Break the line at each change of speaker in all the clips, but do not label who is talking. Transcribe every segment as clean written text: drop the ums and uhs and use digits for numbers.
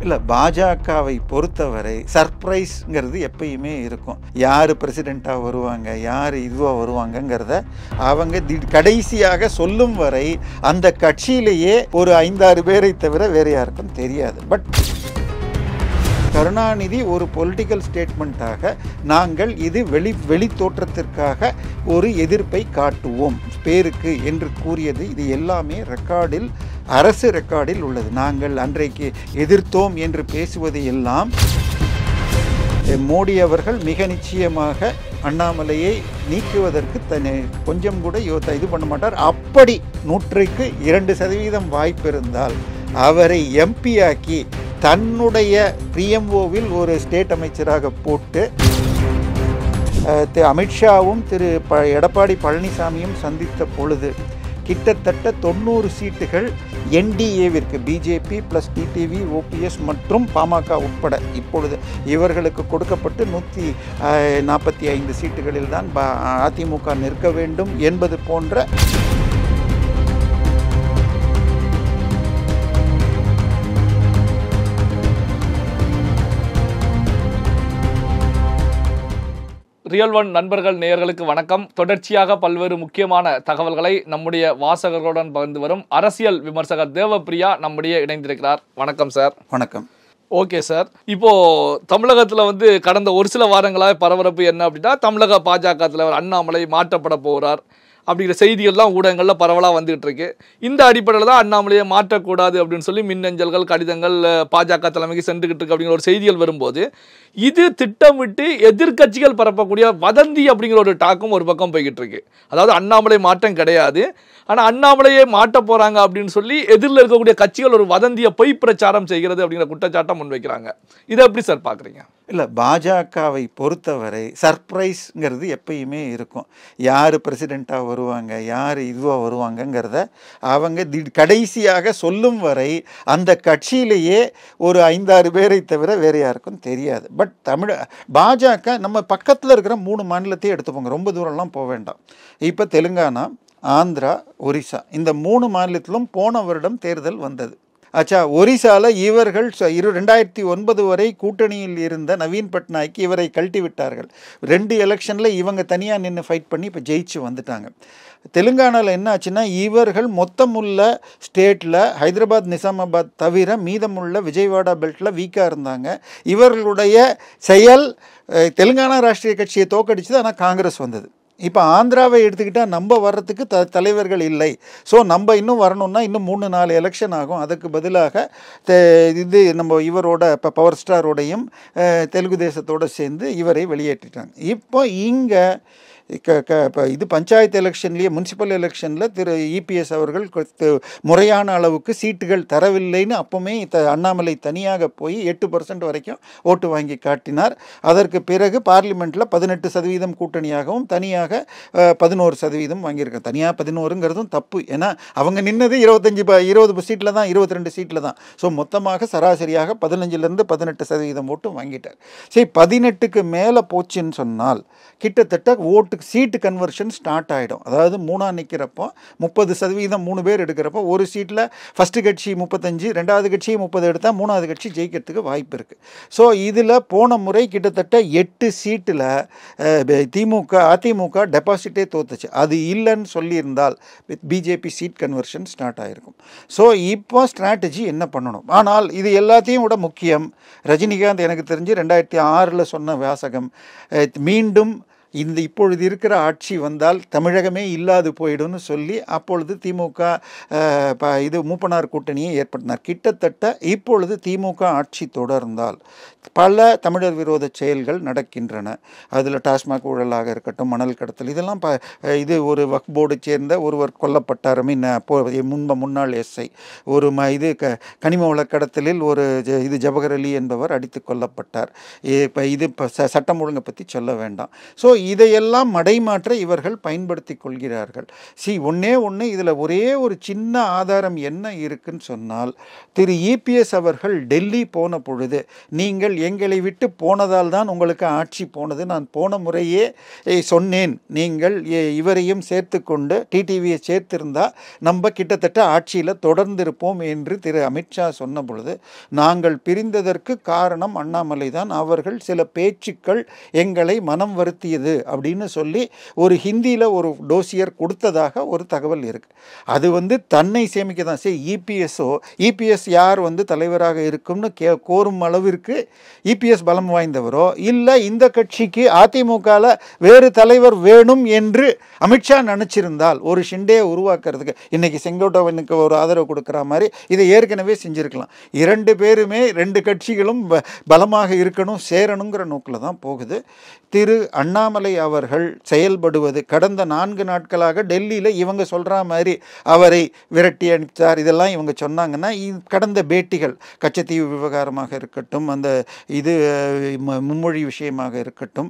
இல்லை, பாஜகவை பொறுத்தவரை சர்ப்ரைஸ்ங்கிறது எப்பயுமே இருக்கும். யார் பிரசிடெண்ட்டாக வருவாங்க, யார் இதுவாக வருவாங்கங்கிறத அவங்க கடைசியாக சொல்லும் வரை அந்த கட்சியிலேயே ஒரு 5-6 பேரை தவிர வேறு யாருக்கும் தெரியாது. பட் கருணாநிதி ஒரு பொலிட்டிக்கல் ஸ்டேட்மெண்ட்டாக நாங்கள் இது வெளி தோற்றத்திற்காக ஒரு எதிர்ப்பை காட்டுவோம் பேருக்கு என்று கூறியது, இது எல்லாமே ரெக்கார்டில், அரசு ரெக்கார்டில் உள்ளது. நாங்கள் அன்றைக்கு எதிர்த்தோம் என்று பேசுவது எல்லாம் மோடி அவர்கள் மிக நிச்சயமாக அண்ணாமலையை நீக்குவதற்கு கொஞ்சம் கூட இது பண்ண மாட்டார். அப்படி 100க்கு 2% வாய்ப்பு இருந்தால் அவரை எம்பி ஆக்கி தன்னுடைய பிஎம்ஓவில் ஒரு ஸ்டேட் அமைச்சராக போட்டு அமித்ஷாவும் திரு எடப்பாடி பழனிசாமியும் சந்தித்த பொழுது கிட்டத்தட்ட 90 சீட்டுகள் என்டிஏவிற்கு, பிஜேபி ப்ளஸ் டிடிவி, ஓபிஎஸ் மற்றும் பாமக உட்பட இப்பொழுது இவர்களுக்கு கொடுக்கப்பட்டு 145 சீட்டுகளில் தான் அதிமுக நிற்க வேண்டும் என்பது போன்ற
ரியல் ஒன் நண்பர்கள் நேயர்களுக்கு வணக்கம். தொடர்ச்சியாக பல்வேறு முக்கியமான தகவல்களை நம்முடைய வாசகர்களுடன் பகிர்ந்து வரும் அரசியல் விமர்சகர் தேவப்பிரியா நம்முடைய இணைந்திருக்கிறார். வணக்கம் சார்.
வணக்கம்.
ஓகே சார், இப்போ தமிழகத்தில் கடந்த ஒரு சில வாரங்களாக பரபரப்பு என்ன அப்படின்னா, தமிழக பாஜக தலைவர் அண்ணாமலை மாற்றப்பட போகிறார் அப்படிங்கிற செய்திகள்லாம் ஊடகங்களில் பரவலாக வந்துகிட்டு இருக்கு. இந்த அடிப்படையில் தான் அண்ணாமலையை மாற்றக்கூடாது அப்படின்னு சொல்லி மின்னஞ்சல்கள், கடிதங்கள் பாஜக தலைமைக்கு சென்றுகிட்டு இருக்கு அப்படிங்கிற ஒரு செய்திகள் வரும்போது, இது திட்டமிட்டு எதிர்கட்சிகள் பரப்பக்கூடிய வதந்தி அப்படிங்கிற ஒரு டாக்கும் ஒரு பக்கம் போய்கிட்டு இருக்கு. அதாவது அண்ணாமலை மாற்றம் கிடையாது, ஆனால் அண்ணாமலையை மாட்ட போகிறாங்க அப்படின்னு சொல்லி எதிரில் இருக்கக்கூடிய கட்சிகள் ஒரு வதந்தியை பொய் பிரச்சாரம் செய்கிறது அப்படிங்கிற குற்றச்சாட்டம் முன்வைக்கிறாங்க. இதை எப்படி சார் பார்க்குறீங்க?
இல்லை, பாஜகவை பொறுத்தவரை சர்ப்ரைஸ்ங்கிறது எப்பயுமே இருக்கும். யார் பிரசிடெண்ட்டாக வருவாங்க, யார் இதுவாக வருவாங்கங்கிறத அவங்க கடைசியாக சொல்லும் வரை அந்த கட்சியிலேயே ஒரு 5-6 பேரை தவிர வேறு யாருக்கும் தெரியாது. பட் பாஜக நம்ம பக்கத்தில் இருக்கிற 3 மாநிலத்தையும் எடுத்துப்போங்க, ரொம்ப தூரம்லாம் போக வேண்டாம். இப்போ தெலுங்கானா, ஆந்திரா, ஒரிசா, இந்த 3 மாநிலத்திலும் போன வருடம் தேர்தல் வந்தது. ஒரிசாவில் இவர்கள் 2009 வரை கூட்டணியில் இருந்த நவீன் பட்நாயக் இவரை கழட்டி விட்டார்கள். 2 எலெக்ஷனில் இவங்க தனியாக நின்று ஃபைட் பண்ணி இப்போ ஜெயிச்சு வந்துட்டாங்க. தெலுங்கானாவில் என்ன ஆச்சுன்னா, இவர்கள் மொத்தமுள்ள ஸ்டேட்டில் ஹைதராபாத், நிசாமாபாத் தவிர மீதமுள்ள விஜயவாடா பெல்ட்டில் வீக்காக இருந்தாங்க. இவர்களுடைய செயல் தெலுங்கானா ராஷ்ட்ரிய கட்சியை தோக்கடிச்சது, ஆனால் காங்கிரஸ் வந்தது. இப்போ ஆந்திராவை எடுத்துக்கிட்டால் நம்ம வர்றதுக்கு தலைவர்கள் இல்லை. ஸோ நம்ம இன்னும் வரணும்னா இன்னும் 3-4 எலெக்ஷன் ஆகும். அதுக்கு பதிலாக இது நம்ம இவரோட இப்போ பவர் ஸ்டாரோடையும் தெலுங்கு தேசத்தோடு சேர்ந்து இவரை வெளியேற்றிட்டாங்க. இப்போ இங்கே இப்போ இது பஞ்சாயத்து எலெக்ஷன்லேயே, முனிசிபல் எலெக்ஷனில் திரு இபிஎஸ் அவர்கள் முறையான அளவுக்கு சீட்டுகள் தரவில்லைன்னு அப்போவுமே அண்ணாமலை தனியாக போய் 8% வரைக்கும் ஓட்டு வாங்கி காட்டினார். அதற்கு பிறகு பார்லிமெண்ட்டில் 18% கூட்டணியாகவும் தனியாக 11% வாங்கியிருக்காங்க. தனியாக 11ங்கிறதும் தப்பு, ஏன்னா அவங்க நின்னது 20 சீட்டில் தான், 22 சீட்டில் தான். ஸோ மொத்தமாக சராசரியாக 15லேருந்து 18% ஓட்டு வாங்கிட்டார். சரி, 18க்கு மேலே போச்சுன்னு சொன்னால் கிட்டத்தட்ட சீட்டு கன்வர்ஷன் ஸ்டார்ட் ஆகிடும். அதாவது 3ஆ நிற்கிறப்போ 30% 3 பேர் எடுக்கிறப்போ ஒரு சீட்டில் ஃபஸ்ட்டு கட்சி 35, ரெண்டாவது கட்சி 30 எடுத்தால் 3ஆவது கட்சி ஜெயிக்கிறதுக்கு வாய்ப்பு இருக்குது. ஸோ இதில் போன முறை கிட்டத்தட்ட 8 சீட்டில் அதிமுக டெபாசிட்டே தோத்துச்சு. அது இல்லைன்னு சொல்லியிருந்தால் பிஜேபி சீட் கன்வர்ஷன் ஸ்டார்ட் ஆகிருக்கும். ஸோ இப்போ ஸ்ட்ராட்டஜி என்ன பண்ணணும்? ஆனால் இது எல்லாத்தையும் விட முக்கியம், ரஜினிகாந்த் எனக்கு தெரிஞ்சு 2006 சொன்ன வாசகம், மீண்டும் இப்பொழுது இருக்கிற ஆட்சி வந்தால் தமிழகமே இல்லாது போயிடும்னு சொல்லி அப்பொழுது திமுக இது மூப்பனார் கூட்டணியை ஏற்படுத்தினார். கிட்டத்தட்ட இப்பொழுது திமுக ஆட்சி தொடர்ந்தால் பல தமிழர் விரோத செயல்கள் நடக்கின்றன. அதில் டாஸ்மாக் ஊழலாக இருக்கட்டும், மணல் கடத்தல், இதெல்லாம் இது ஒரு வக்ஃப் போர்டு சேர்ந்த ஒருவர் கொல்லப்பட்டார். முன்னாள் எஸ்ஐ ஒரு இது கனிம வளக்கடத்தலில் ஒரு ஜபகர் அலி என்பவர் அடித்து கொல்லப்பட்டார். இப்போ இது சட்டம் ஒழுங்கை பற்றி சொல்ல வேண்டாம். ஸோ இதையெல்லாம் மடைமாற்ற இவர்கள் பயன்படுத்தி கொள்கிறார்கள். ஒன்னே ஒன்று, இதில் ஒரே ஒரு சின்ன ஆதாரம் என்ன இருக்குன்னு சொன்னால், திரு இபிஎஸ் அவர்கள் டெல்லி போன பொழுது, நீங்கள் எங்களை விட்டு போனதால் தான் உங்களுக்கு ஆட்சி போனது, நான் போன முறையே சொன்னேன், நீங்கள் இவரையும் சேர்த்து கொண்டு டிடிவியை சேர்த்திருந்தா நம்ம கிட்டத்தட்ட ஆட்சியில் தொடர்ந்திருப்போம் என்று திரு அமித்ஷா சொன்ன பொழுது, நாங்கள் பிரிந்ததற்கு காரணம் அண்ணாமலை தான், அவர்கள் சில பேச்சுக்கள் எங்களை மனம் வருத்தியது அப்படின்னு சொல்லி ஒரு ஹிந்தியில் ஒரு டோசியர் கொடுத்ததாக ஒரு தகவல் இருக்கு. அது தன்னை சேமிக்க தான். சரி, இபிஎஸ் யார் தலைவராக இருக்கும்னு கோரும் அளவிற்கு இபிஎஸ் பலம் வாய்ந்தவரோ, இல்லை இந்த கட்சிக்கு அதிமுகவில் வேறு தலைவர் வேணும் என்று அமித்ஷா நினைச்சிருந்தால் ஒரு ஷிண்டே உருவாக்குறதுக்கு இன்னைக்கு செங்கோட்டையனுக்கு ஒரு ஆதரவு கொடுக்குற மாதிரி இதை ஏற்கனவே செஞ்சிருக்கலாம். 2 பேருமே 2 கட்சிகளும் பலமாக இருக்கணும், சேரணுங்கிற நோக்கில் தான் போகுது. திரு அண்ணாமலை அவர்கள் செயல்படுவது கடந்த 4 நாட்களாக டெல்லியில் இவங்க சொல்கிற மாதிரி அவரை விரட்டி அனுப்பித்தார், இதெல்லாம் இவங்க சொன்னாங்கன்னா, கடந்த பேட்டிகள் கச்சத்தீவு விவகாரமாக இருக்கட்டும், அந்த இது மும்மொழி விஷயமாக இருக்கட்டும்,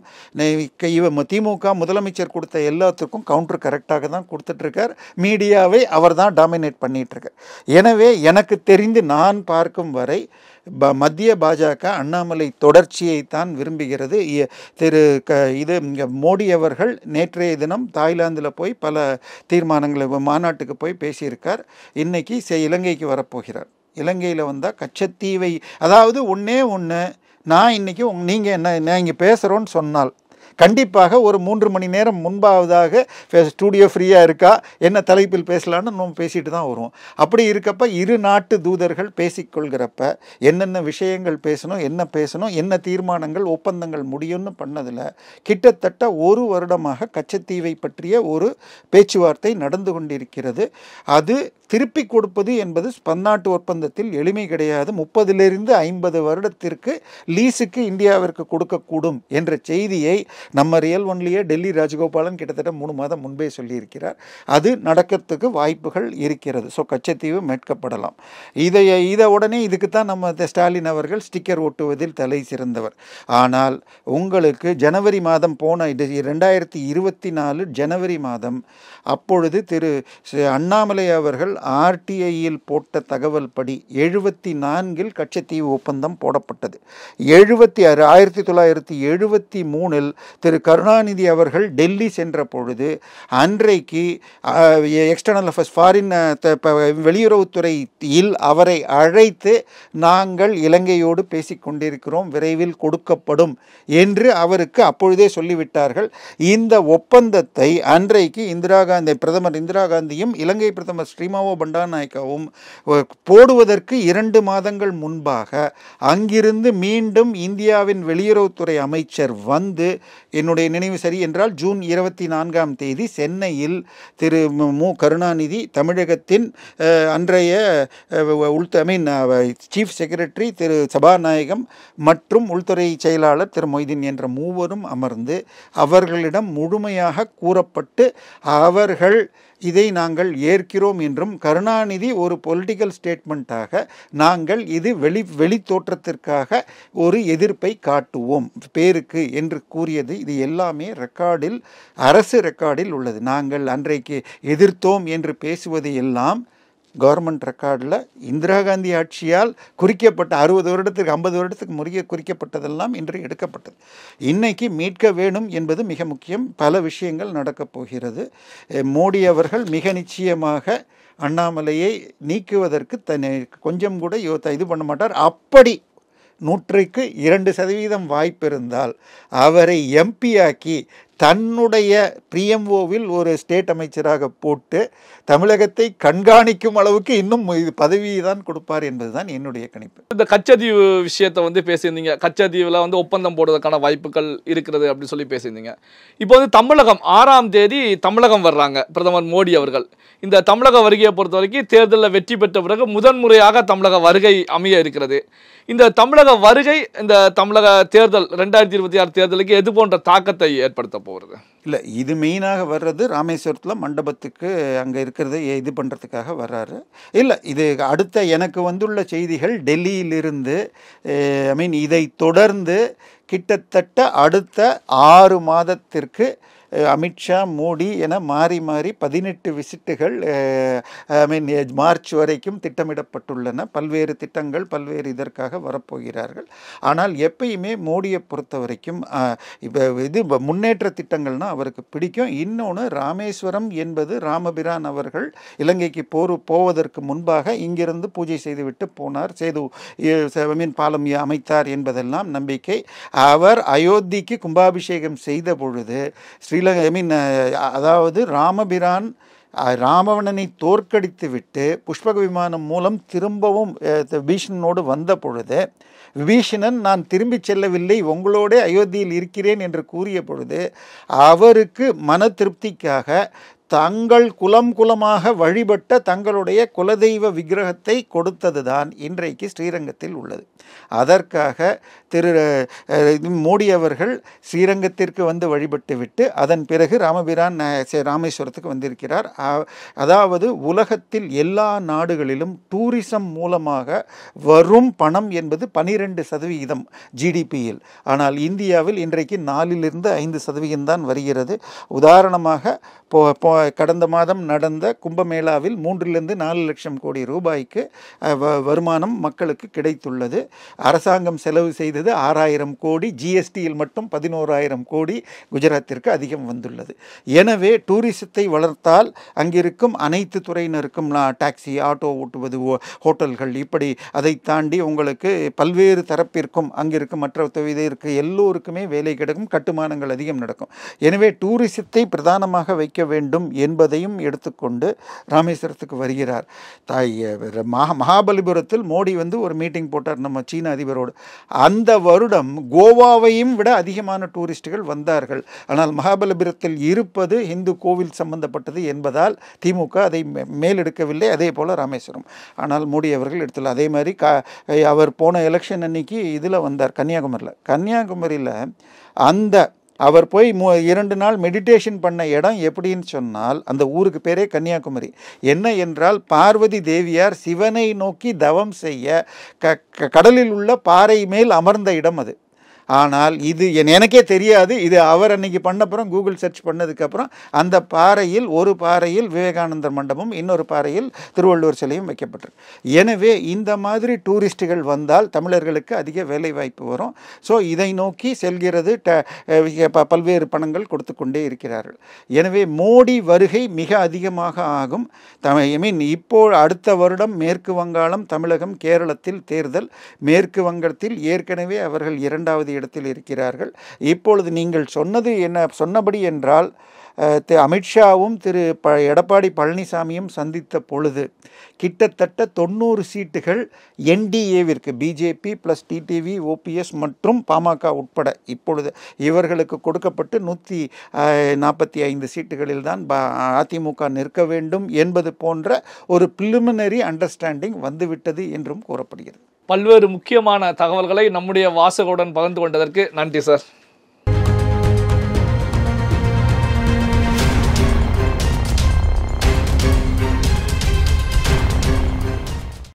திமுக முதலமைச்சர் கொடுத்த எல்லாத்துக்கும் கவுண்டர் கரெக்டாக தான் கொடுத்துட்ருக்கார். மீடியாவை அவர் தான் டாமினேட் பண்ணிகிட்ருக்கார். எனவே எனக்கு தெரிந்து நான் பார்க்கும் வரை மத்திய பாஜக அண்ணாமலை தொடர்ச்சியைத்தான் விரும்புகிறது. மோடி அவர்கள் நேற்றைய தினம் தாய்லாந்தில் போய் பல தீர்மானங்களை மாநாட்டுக்கு போய் பேசியிருக்கார். இன்னைக்கு இலங்கைக்கு வரப்போகிறார். இலங்கையில் வந்தால் கச்சத்தீவை, அதாவது ஒன்றே ஒன்று, நான் இன்னைக்கு நீங்கள் என்ன இங்கே பேசுகிறோன்னு சொன்னால் கண்டிப்பாக ஒரு 3 மணி நேரம் முன்பாவதாக ஸ்டூடியோ ஃப்ரீயாக இருக்கா, என்ன தலைப்பில் பேசலான்னு நம்ம பேசிட்டு தான் வருவோம். அப்படி இருக்கப்ப இரு நாட்டு தூதர்கள் பேசிக்கொள்கிறப்ப என்னென்ன விஷயங்கள் பேசணும், என்ன தீர்மானங்கள் ஒப்பந்தங்கள் முடியும்னு பண்ணதில் கிட்டத்தட்ட 1 வருடமாக கச்சத்தீவை பற்றிய ஒரு பேச்சுவார்த்தை நடந்து கொண்டிருக்கிறது. அது திருப்பி கொடுப்பது என்பது பன்னாட்டு ஒப்பந்தத்தில் எளிமை கிடையாது. 30லிருந்து 50 வருடத்திற்கு லீஸுக்கு இந்தியாவிற்கு கொடுக்கக்கூடும் என்ற செய்தியை நம்ம ரியல் ஒன்லியே டெல்லி ராஜகோபாலன் கிட்டத்தட்ட 3 மாதம் முன்பே சொல்லியிருக்கிறார். அது நடக்கிறதுக்கு வாய்ப்புகள் இருக்கிறது. ஸோ கச்சத்தீவு மீட்கப்படலாம். இதை உடனே இதுக்குத்தான் நம்ம ஸ்டாலின் அவர்கள் ஸ்டிக்கர் ஒட்டுவதில் தலை சிறந்தவர். ஆனால் உங்களுக்கு ஜனவரி மாதம் போன 2024 ஜனவரி மாதம், அப்பொழுது திரு அண்ணாமலை அவர்கள் ஆர்டிஐயில் போட்ட தகவல் படி 74 கச்சத்தீவு ஒப்பந்தம் போடப்பட்டது. 1973 திரு கருணாநிதி அவர்கள் டெல்லி சென்ற பொழுது அன்றைக்கு எக்ஸ்டர்னல் அஃபேர்ஸ் ஃபாரின் வெளியுறவுத்துறையில் அவரை அழைத்து நாங்கள் இலங்கையோடு பேசிக்கொண்டிருக்கிறோம், விரைவில் கொடுக்கப்படும் என்று அவருக்கு அப்பொழுதே சொல்லிவிட்டார்கள். இந்த ஒப்பந்தத்தை அன்றைக்கு பிரதமர் இந்திரா காந்தியும் இலங்கை பிரதமர் ஸ்ரீமாவோ பண்டாநாயக்காவும் போடுவதற்கு 2 மாதங்கள் முன்பாக அங்கிருந்து மீண்டும் இந்தியாவின் வெளியுறவுத்துறை அமைச்சர் வந்து, என்னுடைய நினைவு சரி என்றால் ஜூன் 24ஆம் தேதி சென்னையில் திரு கருணாநிதி, தமிழகத்தின் அன்றைய சீஃப் செக்ரட்டரி திரு சபாநாயகம் மற்றும் உள்துறை செயலாளர் திரு மொய்தீன் என்ற மூவரும் அமர்ந்து அவர்களிடம் முழுமையாக கூறப்பட்டு அவர்கள் இதை நாங்கள் ஏற்கிறோம் என்றும், கருணாநிதி ஒரு பொலிட்டிக்கல் ஸ்டேட்மெண்ட்டாக நாங்கள் இது வெளி தோற்றத்திற்காக ஒரு எதிர்ப்பை காட்டுவோம் பேருக்கு என்று கூறியது. இது எல்லாமே ரெக்கார்டில், அரசு ரெக்கார்டில் உள்ளது. நாங்கள் அன்றைக்கு எதிர்த்தோம் என்று பேசுவது எல்லாம் கவர்மெண்ட் ரெக்கார்டில் இந்திரா காந்தி ஆட்சியால் குறிக்கப்பட்ட 60 வருடத்துக்கு 50 வருடத்துக்கு குறிக்கப்பட்டதெல்லாம் இன்று எடுக்கப்பட்டது. இன்னைக்கு மீட்க வேணும் என்பது மிக முக்கியம். பல விஷயங்கள் நடக்கப் போகிறது. மோடி அவர்கள் மிக நிச்சயமாக அண்ணாமலையை நீக்குவதற்கு கொஞ்சம் கூட இது பண்ண மாட்டார். அப்படி 100க்கு 2% வாய்ப்பு இருந்தால் அவரை எம்பியாக்கி தன்னுடைய பிஎம்ஓவில் ஒரு ஸ்டேட் அமைச்சராக போட்டு தமிழகத்தை கண்காணிக்கும் அளவுக்கு இன்னும் பதவி தான் கொடுப்பார் என்பதுதான் என்னுடைய கணிப்பு.
இந்த கச்சத்தீவு விஷயத்தை பேசியிருந்தீங்க. கச்சத்தீவில் ஒப்பந்தம் போடுவதற்கான வாய்ப்புகள் இருக்கிறது அப்படின்னு சொல்லி பேசியிருந்தீங்க. இப்போ தமிழகம் 6ஆம் தேதி தமிழகம் வர்றாங்க பிரதமர் மோடி அவர்கள். இந்த தமிழக வருகையை பொறுத்த வரைக்கும் தேர்தலில் வெற்றி பெற்ற பிறகு முதன்முறையாக தமிழக வருகை அமைய இருக்கிறது. இந்த தமிழக வருகை இந்த தமிழக தேர்தல் 2026 தேர்தலுக்கு எது போன்ற தாக்கத்தை ஏற்படுத்த போகிறது?
இல்லை, இது மெயினாக வர்றது ராமேஸ்வரத்தில் மண்டபத்துக்கு அங்கே இருக்கிறத இது பண்ணுறதுக்காக வர்றாரு. இல்லை, இது அடுத்த எனக்கு வந்துள்ள செய்திகள் டெல்லியிலிருந்து இதை தொடர்ந்து கிட்டத்தட்ட அடுத்த 6 மாதத்திற்கு அமித்ஷா, மோடி என மாறி மாறி 18 விசிட்டுகள் மார்ச் வரைக்கும் திட்டமிடப்பட்டுள்ளன. பல்வேறு திட்டங்கள் பல்வேறு இதற்காக வரப்போகிறார்கள். ஆனால் எப்பயுமே மோடியை பொறுத்த வரைக்கும் இது முன்னேற்ற திட்டங்கள்னால் அவருக்கு பிடிக்கும். இன்னொன்று, ராமேஸ்வரம் என்பது ராமபிரான் அவர்கள் இலங்கைக்கு போவதற்கு முன்பாக இங்கிருந்து பூஜை செய்துவிட்டு போனார். பாலம் அமைத்தார் என்பதெல்லாம் நம்பிக்கை. அவர் அயோத்திக்கு கும்பாபிஷேகம் செய்த பொழுது அதாவது ராமபிரான் ராமவணனை தோற்கடித்து விட்டு புஷ்பக விமானம் மூலம் திரும்பவும் விபீஷணனோடு வந்த பொழுது விபீஷணன் நான் திரும்பி செல்லவில்லை, உங்களோட அயோத்தியில் இருக்கிறேன் என்று கூறிய பொழுது அவருக்கு மன திருப்திக்காக தங்கள் குலமாக வழிபட்ட தங்களுடைய குலதெய்வ விக்கிரகத்தை கொடுத்ததுதான் இன்றைக்கு ஸ்ரீரங்கத்தில் உள்ளது. அதற்காக மோடி அவர்கள் ஸ்ரீரங்கத்திற்கு வந்து வழிபட்டு விட்டு அதன் பிறகு ராமபிரான் ராமேஸ்வரத்துக்கு வந்திருக்கிறார். அதாவது உலகத்தில் எல்லா நாடுகளிலும் டூரிசம் மூலமாக வரும் பணம் என்பது 12% ஜிடிபியில். ஆனால் இந்தியாவில் இன்றைக்கு 4-5% தான் வருகிறது. உதாரணமாக கடந்த மாதம் நடந்த கும்பமேளாவில் 3-4 லட்சம் கோடி ரூபாய்க்கு வருமானம் மக்களுக்கு கிடைத்துள்ளது. அரசாங்கம் செலவு செய்தது 6000 கோடி, ஜிஎஸ்டியில் மட்டும் 11,000 கோடி குஜராத்திற்கு அதிகம் வந்துள்ளது. எனவே டூரிசத்தை வளர்த்தால் அங்கிருக்கும் அனைத்து துறையினருக்கும் டாக்ஸி, ஆட்டோ ஓட்டுவது, ஹோட்டல்கள், இப்படி அதை தாண்டி உங்களுக்கு பல்வேறு தரப்பிற்கும் அங்கிருக்கும் மற்ற இதற்கு எல்லோருக்குமே வேலை கிடைக்கும், கட்டுமானங்கள் அதிகம் நடக்கும். எனவே டூரிசத்தை பிரதானமாக வைக்க வேண்டும் என்பதையும் எடுத்துக்கொண்டு ராமேஸ்வரத்துக்கு வருகிறார். மகாபலிபுரத்தில் மோடி வந்து ஒரு மீட்டிங் போட்டார் நம்ம சீன அதிபரோடு. அந்த வருடம் கோவாவையும் விட அதிகமான டூரிஸ்டுகள் வந்தார்கள். ஆனால் மகாபலிபுரத்தில் இருப்பது இந்து கோவில் சம்பந்தப்பட்டது என்பதால் திமுக அதை மேலெடுக்கவில்லை. அதே போல் ராமேஸ்வரம். ஆனால் மோடி அவர்கள் எடுத்துள்ள அதே மாதிரி அவர் போன எலெக்ஷன் அன்னைக்கு இதில் வந்தார், கன்னியாகுமரியில். அந்த அவர் போய் 2 நாள் மெடிடேஷன் பண்ண இடம் எப்படின்னு சொன்னால் அந்த ஊருக்கு பேரே கன்னியாகுமரி. என்ன என்றால் பார்வதி தேவியார் சிவனை நோக்கி தவம் செய்ய கடலில் உள்ள பாறை மேல் அமர்ந்த இடம் அது. ஆனால் இது எனக்கே தெரியாது. இது அவர் அன்னைக்கு பண்ணப்புறம் கூகுள் சர்ச் பண்ணதுக்கப்புறம் அந்த பாறையில் ஒரு பாறையில் விவேகானந்தர் மண்டபம், இன்னொரு பாறையில் திருவள்ளுவர் சிலையும் வைக்கப்பட்டிருக்கு. எனவே இந்த மாதிரி டூரிஸ்டுகள் வந்தால் தமிழர்களுக்கு அதிக வேலை வாய்ப்பு வரும். ஸோ இதை நோக்கி செல்கிறது. பல்வேறு பணங்கள் கொடுத்து கொண்டே இருக்கிறார்கள். எனவே மோடி வருகை மிக அதிகமாக ஆகும். இப்போ அடுத்த வருடம் மேற்கு வங்காளம், தமிழகம், கேரளத்தில் தேர்தல். மேற்கு வங்கத்தில் ஏற்கனவே அவர்கள் 2வது இடத்தில் இருக்கிறார்கள். இப்பொழுது நீங்கள் சொன்னபடி என்றால் அமித்ஷாவும் திரு எடப்பாடி பழனிசாமியும் சந்தித்த பொழுது கிட்டத்தட்ட 90 சீட்டுகள் என்டிஏவிற்கு, பிஜேபி ப்ளஸ் டிடிவி, ஓபிஎஸ் மற்றும் பாமக உட்பட இப்பொழுது இவர்களுக்கு கொடுக்கப்பட்டு 145 சீட்டுகளில் தான் அதிமுக நிற்க வேண்டும் என்பது போன்ற ஒரு பிலிமினரி அண்டர்ஸ்டாண்டிங் வந்துவிட்டது என்றும் கூறப்படுகிறது.
பல்வேறு முக்கியமான தகவல்களை நம்முடைய வாசகருடன் பகிர்ந்து கொண்டதற்கு நன்றி சார்.